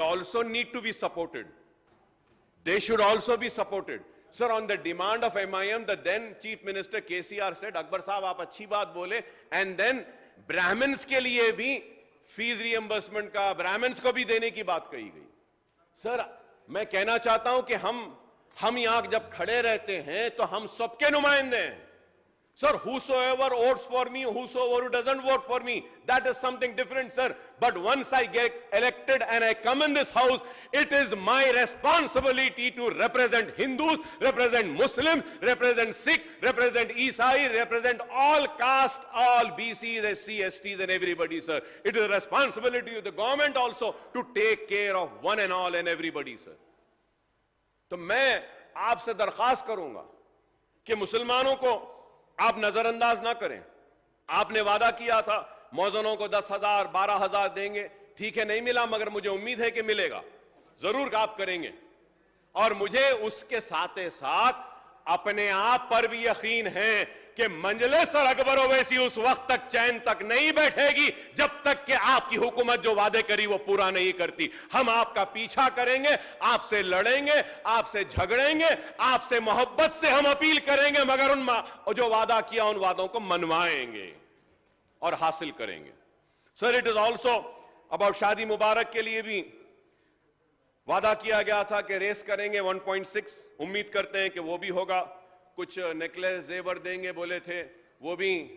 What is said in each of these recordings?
also need to be supported. They should also be supported. Sir, on the demand of MIM, the then Chief Minister KCR said, Akbar Sahab, aap achhi baat bole, and then Brahmins ke liye bhi fees reimbursement ka, Brahmins ko bhi dene ki baat kahi gayi. Sir, मैं कहना चाहता हूं कि हम यहां जब खड़े रहते हैं तो हम सबके नुमाइंदे हैं. Sir, whosoever votes for me, whosoever who doesn't vote for me, that is something different, sir. But once I get elected and I come in this house, it is my responsibility to represent Hindus, represent Muslims, represent Sikh, represent Isai, represent all caste, all BCs, SC, STs and everybody, sir. It is a responsibility of the government also to take care of one and all and everybody, sir. तो मैं आपसे दरख्वास्त करूंगा कि मुसलमानों को आप नजरअंदाज ना करें. आपने वादा किया था मौजनों को 10,000 12,000 देंगे. ठीक है, नहीं मिला, मगर मुझे उम्मीद है कि मिलेगा. जरूर आप करेंगे. और मुझे उसके साथ साथ अपने आप पर भी यकीन है कि मंजलिस और अकबर ओवैसी उस वक्त तक चैन तक नहीं बैठेगी जब तक कि आपकी हुकूमत जो वादे करी वो पूरा नहीं करती. हम आपका पीछा करेंगे, आपसे लड़ेंगे, आपसे झगड़ेंगे, आपसे मोहब्बत से हम अपील करेंगे, मगर उन जो वादा किया उन वादों को मनवाएंगे और हासिल करेंगे. Sir, it is also about शादी मुबारक के लिए भी वादा किया गया था कि रेस करेंगे 1.6. उम्मीद करते हैं कि वो भी होगा. कुछ नेकलेस जेवर देंगे बोले थे, वो भी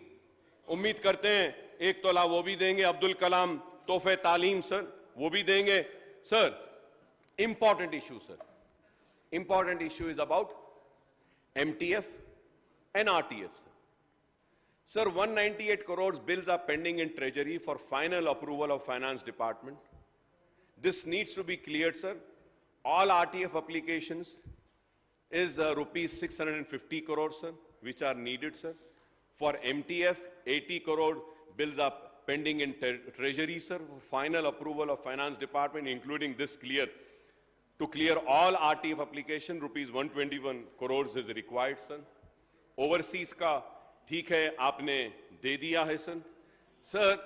उम्मीद करते हैं 1 तोला वो भी देंगे. अब्दुल कलाम तोहफे तालीम, सर, वो भी देंगे. Sir, important issue, sir, important issue is about MTF and RTF. Sir, 198 crores bills are pending in Treasury for final approval of Finance Department. This needs to be cleared, sir. All RTF applications is rupees 650 crores, sir, which are needed, sir. For MTF, 80 crore bills are pending in Treasury, sir, for final approval of Finance Department, including this to clear all RTF application, rupees 121 crores is required, sir. Overseas का ठीक है, आपने दे दिया है, sir. Sir,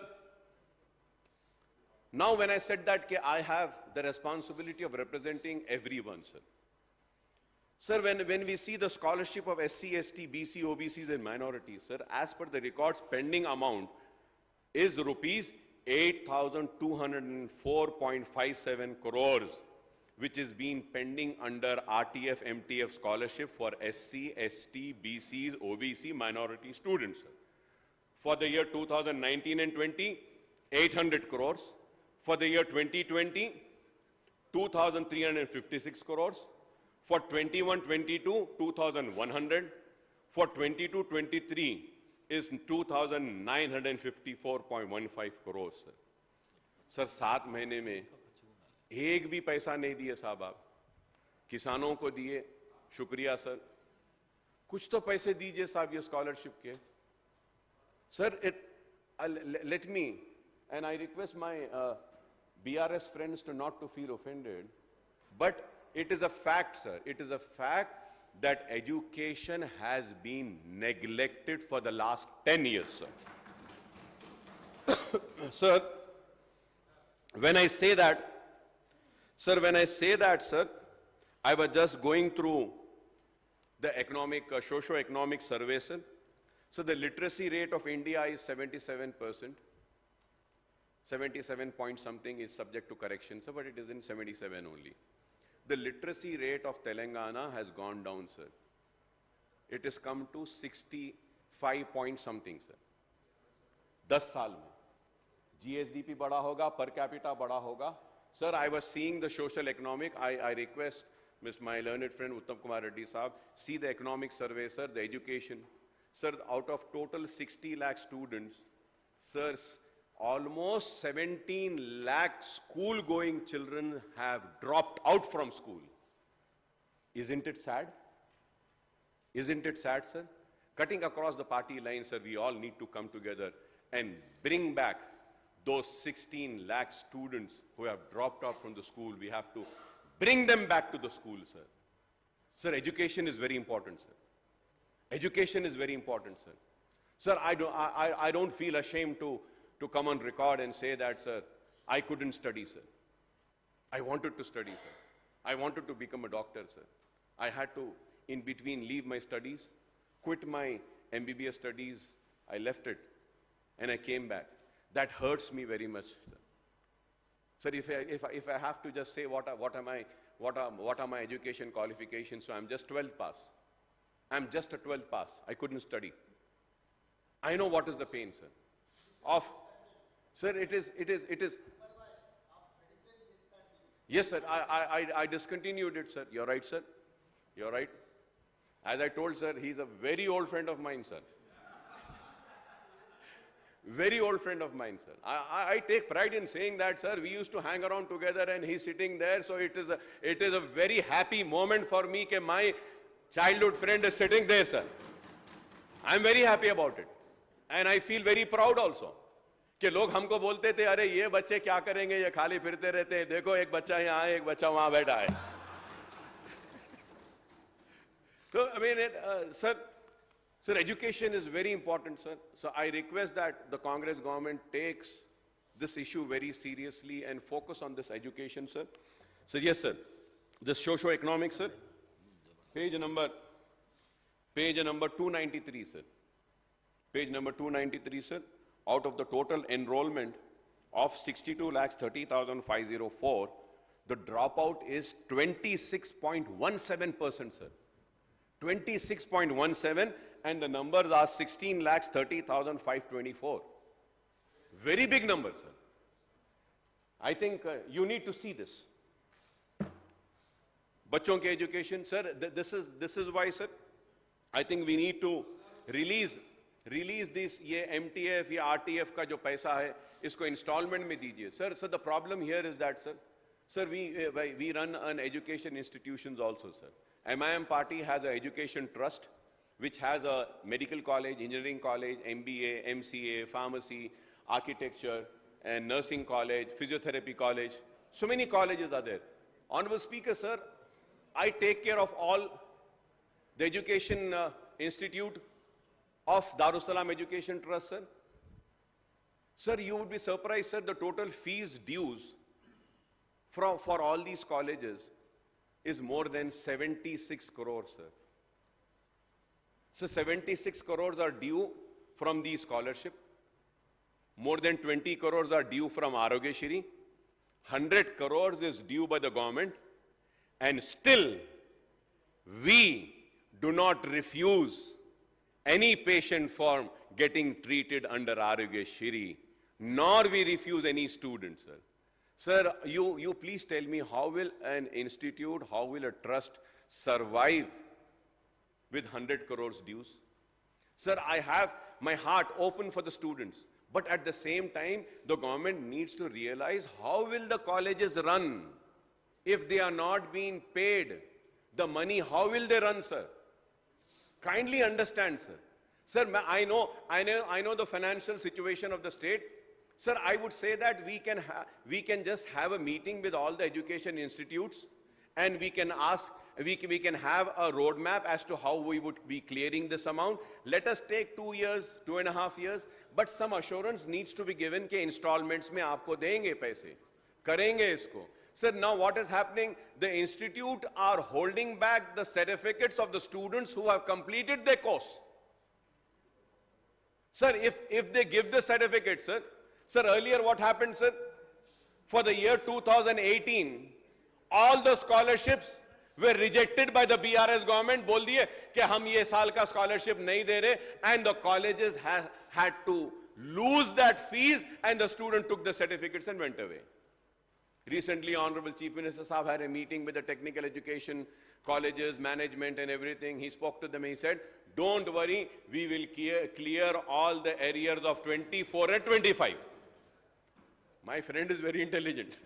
now when I said that I have the responsibility of representing everyone, sir. Sir, when we see the scholarship of SC, ST, BC, OBCs and minorities, sir, as per the records, pending amount is rupees 8,204.57 crores, which is being pending under RTF, MTF scholarship for SC, ST, BCs, OBC, minority students, sir. For the year 2019 and 20, 800 crores. For the year 2020, 2,356 crores. For 21-22, 2,100. For 22-23 is 2,954.15 crores, sir. Sir, 7 महीने में एक भी पैसा नहीं दिए साहब. आप किसानों को दिए, शुक्रिया सर. कुछ तो पैसे दीजिए साहब ये स्कॉलरशिप के. Sir, let me, and I request my BRS friends not to feel offended, but it is a fact, sir. It is a fact that education has been neglected for the last 10 years, sir. Sir, when I say that, sir, I was just going through the economic, socio-economic survey, sir. So the literacy rate of India is 77%. 77 point something is subject to correction, sir, but it is in 77 only. The literacy rate of Telangana has gone down, sir. It has come to 65 point something, sir. 10 साल में GSDP बढ़ा होगा, per capita बढ़ा होगा. Sir, I was seeing the social economic. I request my learned friend Uttam Kumar Reddy Saab, see the economic survey, sir, the education. Sir, out of total 60 lakh students, sir, almost 17 lakh school-going children have dropped out from school. Isn't it sad? Isn't it sad, sir? Cutting across the party lines, sir, we all need to come together and bring back those 16 lakh students who have dropped out from the school. We have to bring them back to the school, sir. Sir, education is very important, sir. Education is very important, sir. Sir, I don't feel ashamed to come on record and say that, sir, I couldn't study, sir. I wanted to study, sir. I wanted to become a doctor, sir. I had to, in between, leave my studies, quit my MBBS studies. I left it, and I came back. That hurts me very much, sir. Sir, if I have to just say what are my education qualifications, so I'm just 12th pass. I'm just a 12th pass. I couldn't study. I know what is the pain, sir. Sir, it is. Yes, sir. I discontinued it, sir. You're right, sir. You're right. As I told, sir, he's a very old friend of mine, sir. Very old friend of mine, sir. I take pride in saying that, sir. We used to hang around together, and he's sitting there. So it is a very happy moment for me that my childhood friend is sitting there, sir. I'm very happy about it, and I feel very proud also. कि लोग हमको बोलते थे, अरे ये बच्चे क्या करेंगे, ये खाली फिरते रहते हैं, देखो एक बच्चा यहाँ है, एक बच्चा वहाँ बैठा है. So I mean, sir, education is very important, sir. So I request that the Congress government takes this issue very seriously and focus on this education, sir. So yes, sir. This socio-economic, sir. Page number 293, sir. Page number 293, sir. Out of the total enrollment of 62,30,504, the dropout is 26.17%, sir. 26.17, and the numbers are 16,30,524. Very big numbers, sir. I think you need to see this. Bachon ke education, sir, this is why, sir, I think we need to release this, ये MTF या RTF का जो पैसा है, इसको installment में दीजिए. Sir, the problem here is that, sir, we run an education institutions also, sir. MIM party has an education trust, which has a medical college, engineering college, MBA, MCA, pharmacy, architecture, and nursing college, physiotherapy college. So many colleges are there. Honorable Speaker, sir, I take care of all the education institute of Darussalam Education Trust, sir. Sir, you would be surprised, sir, the total fees dues for all these colleges is more than 76 crores, sir. So 76 crores are due from the scholarship. More than 20 crores are due from Arogyashri. 100 crores is due by the government. And still, we do not refuse any patient from getting treated under Arogyashri, nor we refuse any student, sir. Sir, you please tell me, how will an institute, how will a trust survive with 100 crores dues? Sir, I have my heart open for the students, but at the same time, the government needs to realize how will the colleges run if they are not being paid the money. How will they run, sir? Kindly understand, sir. Sir, I know the financial situation of the state. Sir, I would say that we can just have a meeting with all the education institutes, and we can have a roadmap as to how we would be clearing this amount. Let us take 2 years, 2.5 years, but some assurance needs to be given कि installments में आपको देंगे पैसे, करेंगे इसको. Sir, now what is happening? The institute are holding back the certificates of the students who have completed their course. Sir, if they give the certificate, sir, earlier what happened, sir? For the year 2018, all the scholarships were rejected by the BRS government. बोल दिए कि हम ये साल का scholarship नहीं दे रहे, and the colleges had to lose that fees, and the student took the certificates and went away. Recently, Honorable Chief Minister Saab had a meeting with the technical education colleges, management and everything. He spoke to them and he said, don't worry, we will clear all the arrears of 24 and 25. My friend is very intelligent.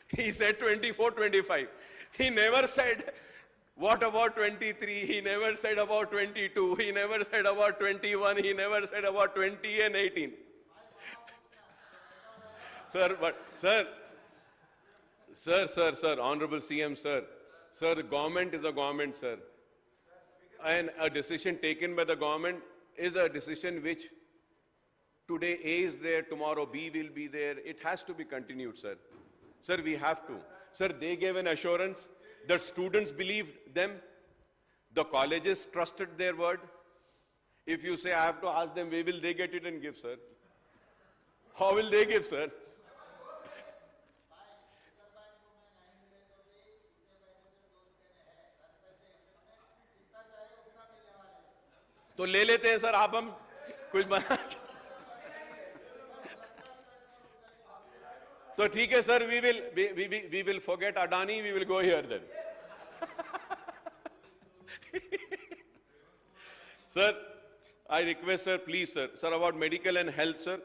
He said 24, 25. He never said, what about 23? He never said about 22. He never said about 21. He never said about 20 and 18. Sir, Honorable CM, sir, the government is a government, sir. And a decision taken by the government is a decision which today A is there, tomorrow B will be there. It has to be continued, sir. Sir, we have to. Sir, they gave an assurance. The students believed them. The colleges trusted their word. If you say, I have to ask them, where will they get it and give, sir? How will they give, sir? तो ले लेते हैं sir, आप हम कुछ बना तो ठीक है sir, we will forget Adani, we will go here then. Sir, I request sir, please sir, about medical and health sir.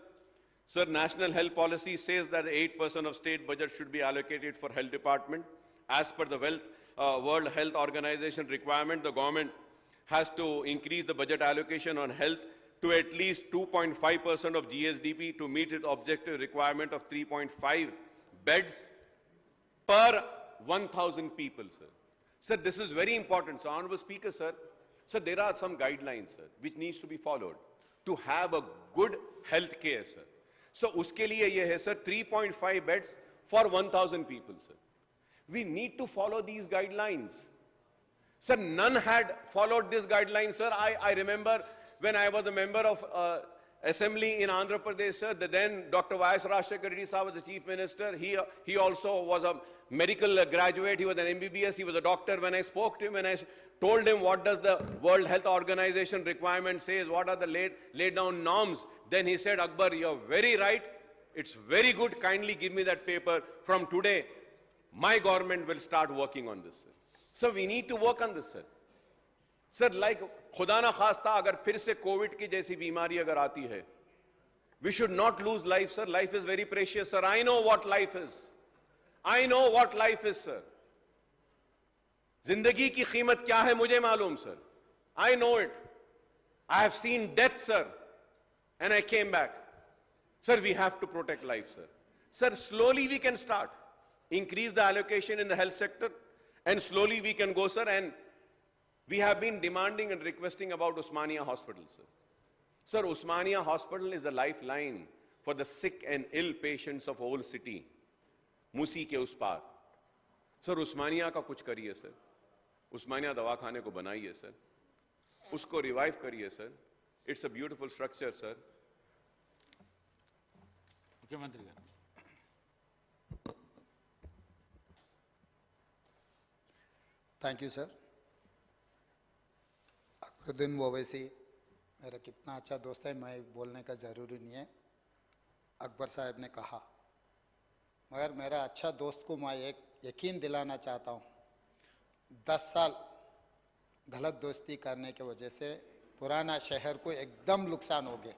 Sir, national health policy says that 8% of state budget should be allocated for health department. As per the World Health Organization requirement, the government has to increase the budget allocation on health to at least 2.5% of GSDP to meet its objective requirement of 3.5 beds per 1,000 people, sir. Sir, this is very important. So, Honorable Speaker, sir, there are some guidelines, sir, which needs to be followed to have a good health care, sir. So, uske liye ye hai, sir, 3.5 beds for 1,000 people, sir. We need to follow these guidelines. Sir, none had followed this guideline, sir. I remember when I was a member of assembly in Andhra Pradesh, sir, then Dr. Y.S. Rajshekar Reddy Sahab was the chief minister. He also was a medical graduate. He was an MBBS. He was a doctor. When I spoke to him, when I told him what does the World Health Organization requirement says, what are the laid down norms, then he said, Akbar, you're very right. It's very good. Kindly give me that paper. From today, my government will start working on this, sir. So we need to work on this, sir. Sir, like खुदा ना खास्ता अगर फिर से Covid की जैसी बीमारी अगर आती है, we should not lose life, sir. Life is very precious, sir. I know what life is. I know what life is, sir. जिंदगी की कीमत क्या है मुझे मालूम, sir. I know it. I have seen death, sir, and I came back. Sir, we have to protect life, sir. Sir, slowly we can start. Increase the allocation in the health sector, and slowly we can go, sir. And we have been demanding and requesting about Osmania Hospital, sir. Sir, Osmania Hospital is the lifeline for the sick and ill patients of whole city. Musi ke us par. Sir, Osmania ka kuch kariye, sir. Osmania दवाखाने को बनाइए, sir. उसको revive करिए, sir. It's a beautiful structure, sir. मुख्यमंत्री thank you sir. Akbaruddin Owaisi मेरा कितना अच्छा दोस्त है, मैं बोलने का ज़रूरी नहीं है. अकबर साहब ने कहा, मगर मेरा अच्छा दोस्त को मैं एक यकीन दिलाना चाहता हूँ. 10 साल गलत दोस्ती करने की वजह से पुराना शहर को एकदम नुकसान हो गया.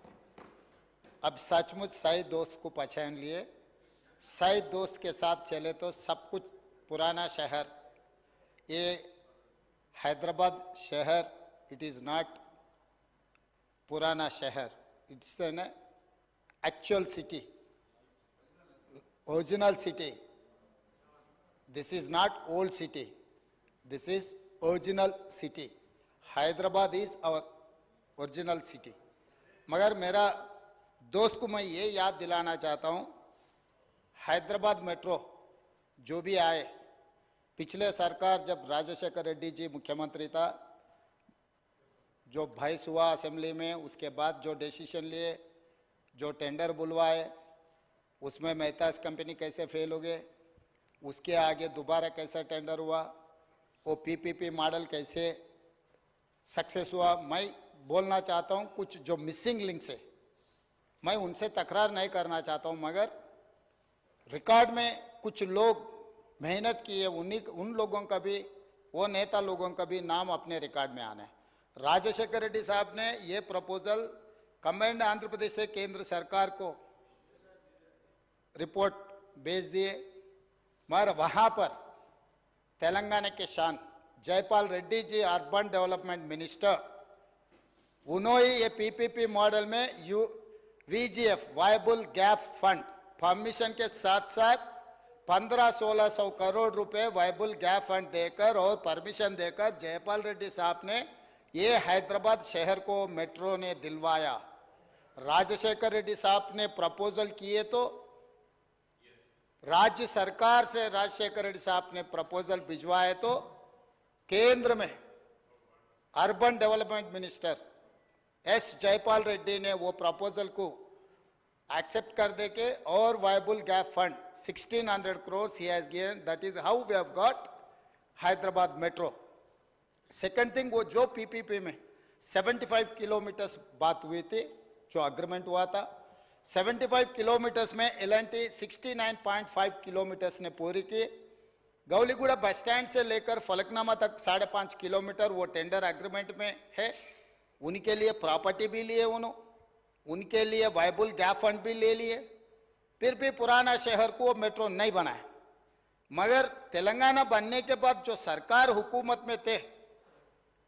अब सचमुच सही दोस्त को पहचान लिए, सही दोस्त के साथ चले तो सब कुछ. पुराना शहर, ये हैदराबाद शहर, इट इज़ नॉट पुराना शहर, it's an actual city, original city. This is not old city, this is original city. Hyderabad is our original city. मगर मेरा दोस्त को मैं ये याद दिलाना चाहता हूँ, हैदराबाद मेट्रो जो भी आए, पिछले सरकार जब राजशेखर रेड्डी जी मुख्यमंत्री था, जो बहस हुआ असेंबली में, उसके बाद जो डिसीजन लिए, जो टेंडर बुलवाए, उसमें मेहताज कंपनी कैसे फेल हो गए, उसके आगे दोबारा कैसा टेंडर हुआ, वो पीपीपी मॉडल कैसे सक्सेस हुआ. मैं बोलना चाहता हूँ कुछ जो मिसिंग लिंक्स है, मैं उनसे तकरार नहीं करना चाहता हूँ, मगर रिकॉर्ड में कुछ लोग मेहनत किए, उन लोगों का भी, वो नेता लोगों का भी नाम अपने रिकॉर्ड में आना है. राजशेखर रेड्डी साहब ने ये प्रपोजल कंबाइंड आंध्र प्रदेश से केंद्र सरकार को रिपोर्ट भेज दिए, मगर वहाँ पर तेलंगाना के शान Jaipal Reddy ji urban development minister, उन्होंने ये पीपीपी मॉडल में VGF viable gap fund permission के साथ साथ 1500-1600 करोड़ रुपए वायबल गैप फंड देकर और परमिशन देकर जयपाल रेड्डी साहब ने ये हैदराबाद शहर को मेट्रो ने दिलवाया. राजशेखर रेड्डी साहब ने प्रपोजल किए तो राज्य सरकार से राजशेखर रेड्डी साहब ने प्रपोजल भिजवाए तो केंद्र में urban development minister S Jaipal Reddy ने वो प्रपोजल को एक्सेप्ट कर दे के और viable gap fund 1600 crores he has given. That is how we have got Hyderabad metro. Second thing, वो जो पीपीपी में 75 किलोमीटर्स बात हुई थी, जो अग्रीमेंट हुआ था, 75 किलोमीटर्स में एल&टी 69.5 किलोमीटर्स ने पूरी की। गौलीगुड़ा बस स्टैंड से लेकर फलकनामा तक 5.5 किलोमीटर वो टेंडर एग्रीमेंट में है। उनके लिए प्रॉपर्टी भी लिए उनके लिए वायबल गैप फंड भी ले लिए, फिर भी पुराना शहर को वो मेट्रो नहीं बनाया। मगर तेलंगाना बनने के बाद जो सरकार हुकूमत में थे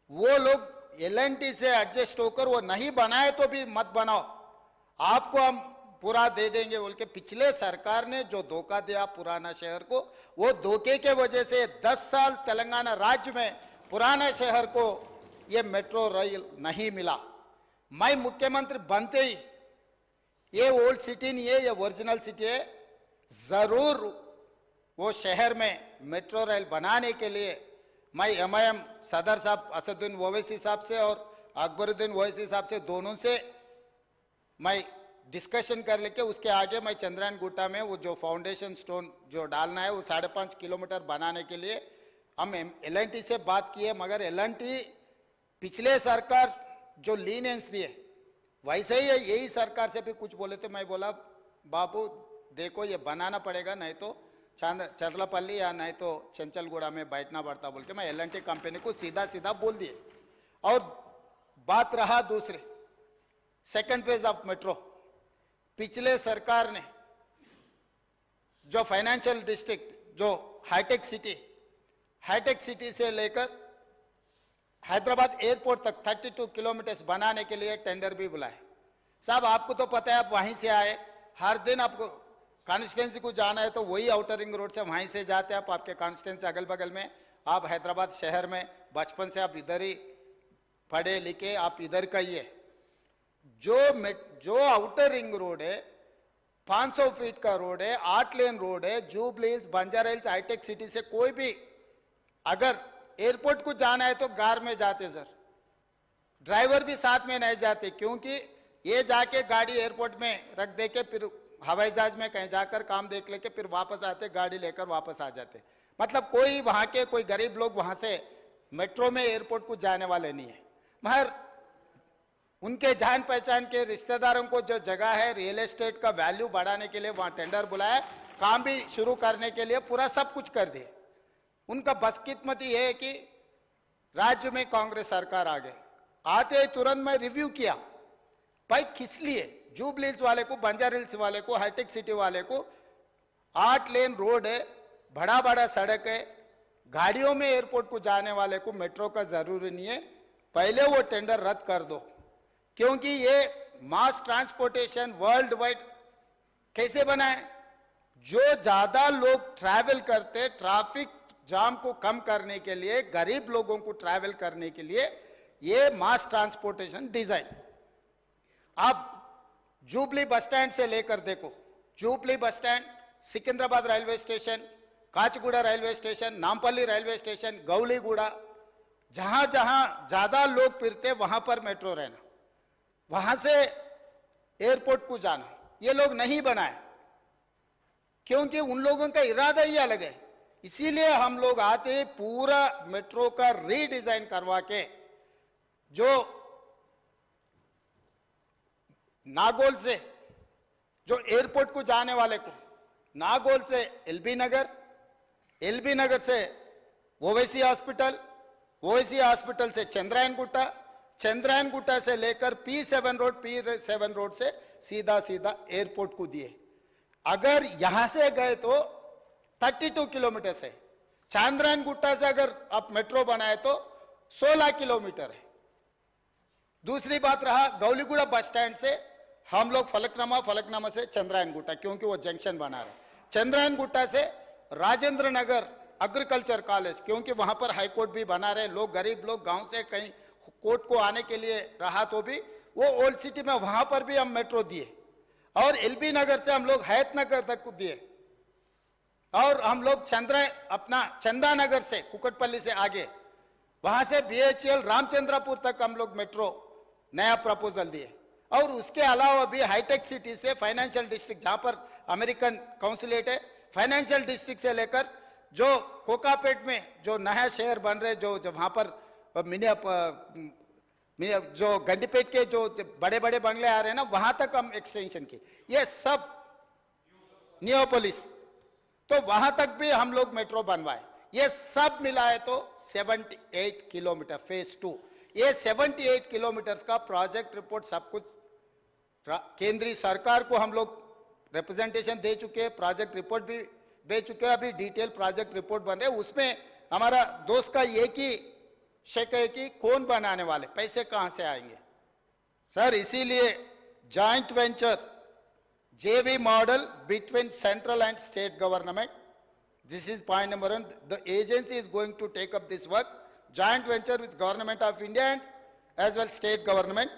वो लोग एल&टी से एडजस्ट होकर वो नहीं बनाए तो भी मत बनाओ, आपको हम पूरा दे देंगे बोल के पिछले सरकार ने जो धोखा दिया पुराना शहर को, वो धोखे के वजह से 10 साल तेलंगाना राज्य में पुराना शहर को ये मेट्रो रेल नहीं मिला। मैं मुख्यमंत्री बनते ही ये ओल्ड सिटी नहीं है, ये ओरिजिनल सिटी है, जरूर वो शहर में मेट्रो रेल बनाने के लिए मैं एमआईएम सदर साहब असदुद्दीन ओवैसी साहब से और अकबरुद्दीन ओवैसी साहब से दोनों से मैं डिस्कशन कर लेके उसके आगे मैं चंद्रायन गुट्टा में वो जो फाउंडेशन स्टोन जो डालना है वो 5.5 किलोमीटर बनाने के लिए हम एल&टी से बात की है। मगर एल&टी पिछले सरकार जो लीनेंस दिए वैसे ही यही सरकार से भी कुछ बोले थे। मैं बोला बाबू देखो ये बनाना पड़ेगा, नहीं तो चरलापल्ली या नहीं तो चंचलगुड़ा में बैठना पड़ता बोल के मैं एल&टी कंपनी को सीधा सीधा बोल दिए। और बात रहा दूसरे सेकंड फेज ऑफ मेट्रो, पिछले सरकार ने जो फाइनेंशियल डिस्ट्रिक्ट जो हाईटेक सिटी से लेकर हैदराबाद एयरपोर्ट तक 32 किलोमीटर बनाने के लिए टेंडर भी बुलाए। साहब आपको तो पता है, आप वहीं से आए, हर दिन आपको कॉन्स्टिट्यूंसी को जाना है तो वही आउटर रिंग रोड से वहीं से जाते हैं, आप आपके कॉन्स्टिट्यूंसी अगल बगल में, आप हैदराबाद शहर में बचपन से आप इधर ही पढ़े लिखे, आप इधर का ही है। जो आउटर रिंग रोड है 500 फीट का रोड है, 8 लेन रोड है, जुबली हिल्स, बंजारा हिल्स, हाईटेक सिटी से कोई भी अगर एयरपोर्ट को जाना है तो कार में जाते सर, ड्राइवर भी साथ में नहीं जाते, क्योंकि ये जाके गाड़ी एयरपोर्ट में रख दे के फिर हवाई जहाज में कहीं जाकर काम देख लेके फिर वापस आते, गाड़ी लेकर वापस आ जाते। मतलब कोई वहां के कोई गरीब लोग वहां से मेट्रो में एयरपोर्ट को जाने वाले नहीं है। मगर उनके जान पहचान के रिश्तेदारों को जो जगह है रियल एस्टेट का वैल्यू बढ़ाने के लिए वहां टेंडर बुलाया, काम भी शुरू करने के लिए पूरा सब कुछ कर दिए। उनका बदकिस्मती है कि राज्य में कांग्रेस सरकार आ गई, आते ही तुरंत मैं रिव्यू किया, भाई किस लिए जुबली हिल्स वाले को, बंजारा हिल्स वाले को, हाईटेक सिटी वाले को 8 लेन रोड है, बड़ा बड़ा सड़क है, गाड़ियों में एयरपोर्ट को जाने वाले को मेट्रो का जरूरी नहीं है, पहले वो टेंडर रद्द कर दो। क्योंकि ये मास ट्रांसपोर्टेशन वर्ल्ड वाइड कैसे बनाए, जो ज्यादा लोग ट्रैवल करते, ट्रैफिक जाम को कम करने के लिए, गरीब लोगों को ट्रैवल करने के लिए ये मास ट्रांसपोर्टेशन डिजाइन। आप जुबली बस स्टैंड से लेकर देखो, Jubilee bus stand, Secunderabad railway station, Kachiguda railway station, Nampally railway station, Gowliguda, जहां जहां ज्यादा लोग फिरते वहां पर मेट्रो रहना, वहां से एयरपोर्ट को जाना, ये लोग नहीं बनाए क्योंकि उन लोगों का इरादा ही अलग है। इसीलिए हम लोग आते पूरा मेट्रो का रीडिजाइन करवा के, जो नागौल से जो एयरपोर्ट को जाने वाले को नागौल से एलबी नगर से ओवैसी हॉस्पिटल, ओवैसी हॉस्पिटल से चंद्रायन गुट्टा से लेकर P7 रोड से सीधा एयरपोर्ट को दिए। अगर यहां से गए तो 32 किलोमीटर से, चंद्रायन गुट्टा से अगर आप मेट्रो बनाए तो 16 किलोमीटर है। दूसरी बात रहा गौलीगुड़ा बस स्टैंड से हम लोग फलकनामा से चंद्रायन गुट्टा, क्योंकि वो जंक्शन बना रहे, चंद्रायन गुट्टा से राजेंद्र नगर एग्रीकल्चर कॉलेज, क्योंकि वहां पर हाई कोर्ट भी बना रहे, लोग गरीब लोग गांव से कहीं कोर्ट को आने के लिए रहा तो भी वो ओल्ड सिटी में वहां पर भी हम मेट्रो दिए। और एलबी नगर से हम लोग हैत नगर तक को दिए। और हम लोग अपना चंदानगर से कुकटपल्ली से आगे वहां से BHEL रामचंद्रपुर तक हम लोग मेट्रो नया प्रपोजल दिए। और उसके अलावा भी हाईटेक सिटी से फाइनेंशियल डिस्ट्रिक्ट जहां पर अमेरिकन काउंसिलेट है, फाइनेंशियल डिस्ट्रिक्ट से लेकर जो कोकापेट में जो नया शहर बन रहे, जो वहां पर जो गंडीपेट के जो बड़े बड़े बंगले आ रहे हैं ना, वहां तक हम एक्सटेंशन की, ये सब नियोपोलिस, तो वहां तक भी हम लोग मेट्रो बनवाए। ये सब मिलाए तो 78 किलोमीटर फेज 2। ये 78 किलोमीटर का प्रोजेक्ट रिपोर्ट सब कुछ केंद्रीय सरकार को हम लोग रिप्रेजेंटेशन दे चुके हैं, प्रोजेक्ट रिपोर्ट भी दे चुके हैं, अभी डिटेल प्रोजेक्ट रिपोर्ट बन रहे। उसमें हमारा दोस्त का एक ही शक है कि कौन बनाने वाले, पैसे कहां से आएंगे। सर इसीलिए joint venture JV model between central and state government, this is point number 1. The agency is going to take up this work, joint venture with government of India and as well state government.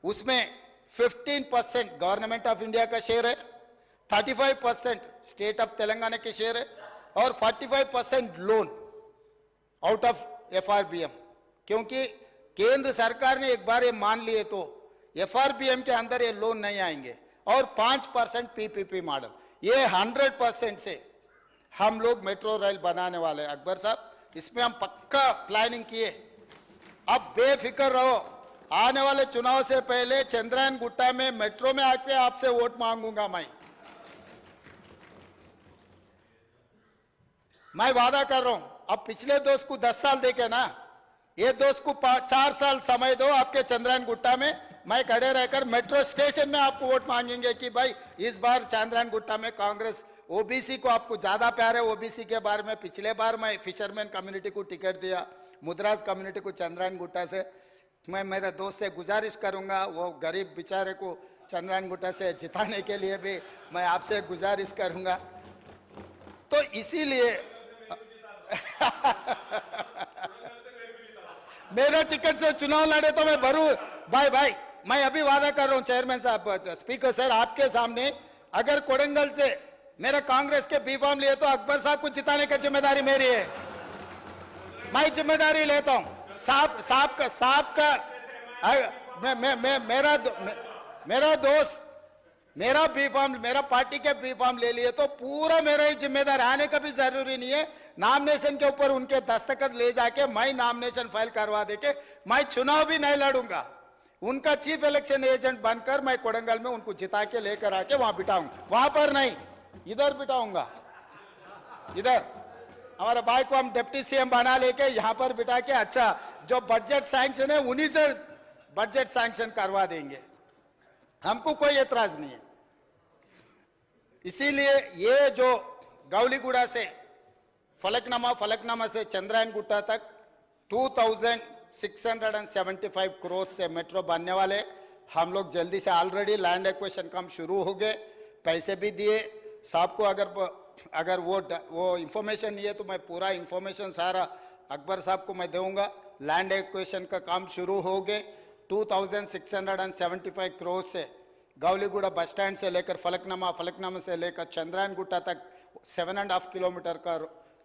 उसमें 15% government of India का share है, 35% state of Telangana के share है और 45% loan out of FRBM। क्योंकि केंद्र सरकार ने एक बार ये मान लिए तो FRBM के अंदर ये लोन नहीं आएंगे। और 5% PPP मॉडल, ये 100% से हम लोग मेट्रो रेल बनाने वाले हैं अकबर साहब। इसमें हम पक्का प्लानिंग किए। अब बेफिक्र रहो, आने वाले चुनाव से पहले चंद्रायन गुट्टा में मेट्रो में आके आपसे वोट मांगूंगा। मैं वादा कर रहा हूं। अब पिछले दोस्त को 10 साल देके ना, ये दोस्त को 4 साल समय दो, आपके चंद्रायन गुट्टा में मैं खड़े रहकर मेट्रो स्टेशन में आपको वोट मांगेंगे कि भाई इस बार चंद्रायन गुट्टा में कांग्रेस, ओबीसी को आपको ज्यादा प्यार है। ओबीसी के बारे में पिछले बार मैं फिशरमैन कम्युनिटी को टिकट दिया, मुद्राज कम्युनिटी को चंद्रायन गुट्टा से। मैं मेरे दोस्त से गुजारिश करूंगा, वो गरीब बेचारे को चंद्रायन गुट्टा से जिताने के लिए भी मैं आपसे गुजारिश करूंगा। तो इसीलिए मेरे टिकट से चुनाव लड़े तो मैं भरू भाई मैं अभी वादा कर रहा हूं चेयरमैन साहब, स्पीकर सर, आपके सामने अगर कोडंगल से मेरा कांग्रेस के बी फॉर्म लिए तो अकबर साहब को जिताने की जिम्मेदारी मेरी है। मैं जिम्मेदारी लेता हूं। साहब का मेरा दोस्त मेरा बी फॉर्म, मेरा पार्टी के बी फॉर्म ले लिए तो पूरा मेरा ही जिम्मेदार, आने का भी जरूरी नहीं है। नॉमिनेशन के ऊपर उनके दस्तखत ले जाके मैं नॉमिनेशन फाइल करवा देके मैं चुनाव भी नहीं लड़ूंगा। उनका चीफ इलेक्शन एजेंट बनकर मैं कोडंगल में उनको जिता के लेकर आके वहां बिठाऊंगा। वहां पर नहीं, इधर बिठाऊंगा। इधर हमारे भाई को हम डिप्टी CM बना लेके यहाँ पर बिठा के, अच्छा जो बजट सैंक्शन है उन्हीं से बजट सैंक्शन करवा देंगे। हमको कोई एतराज नहीं है। इसीलिए ये जो गौलीगुड़ा से फलकनामा से चंद्रायन गुट्टा तक 2675 करोड़ से मेट्रो बनने वाले। हम लोग जल्दी से ऑलरेडी लैंड एक्विजिशन काम शुरू हो गए, पैसे भी दिए साहब को। अगर वो इंफॉर्मेशन नहीं है तो मैं पूरा इंफॉर्मेशन सारा अकबर साहब को मैं दूंगा। लैंड एक्विजिशन का काम शुरू हो गए। 2675 करोड़ से गौलीगुड़ा बस स्टैंड से लेकर फलकनामा से लेकर चंद्रायन गुट्टा तक 7.5 किलोमीटर का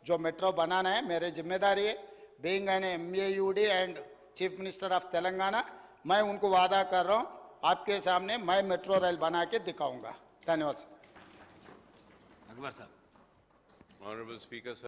जो मेट्रो बनाना है मेरी जिम्मेदारी है। Being an MAUD and chief minister of Telangana, मैं उनको वादा कर रहा हूं आपके सामने मैं मेट्रो रेल बना के दिखाऊंगा। धन्यवाद सर। अकबर साहब। Honourable speaker sir.